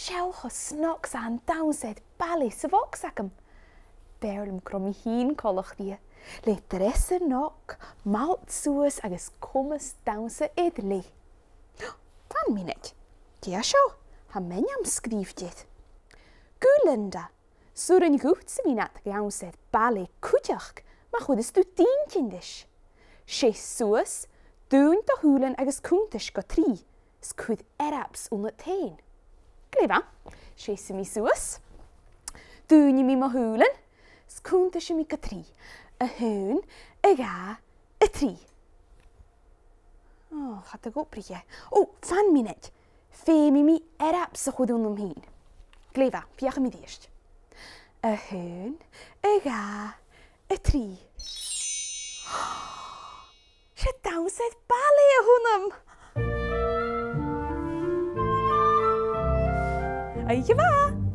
Shelch o snogs aan downsed ballet sa voxacum. Berlum cromi heen collach die. Le dresse nok, malt suas agus comas downsa idli. Van minute. Dia show, ha menjam skrif dit. Gulinda, surin goed se minat downsed ballet kujach, maar goed is tu tientjindish. She suas, doen de hulen agus kuntish go tri, skud eraps onder teen. Gleva, she se mi suas, doen je mi ma hulen, skuntish mi go tri. A hun, a ga, a tri. Oh, gaat ik opprietje. Oh, van minute. Femi mi eraps zo goed om heen. Gleva, piach mi eerst. A hun, a ga, a tri. Ze downsed ballet hunum. Aitje va.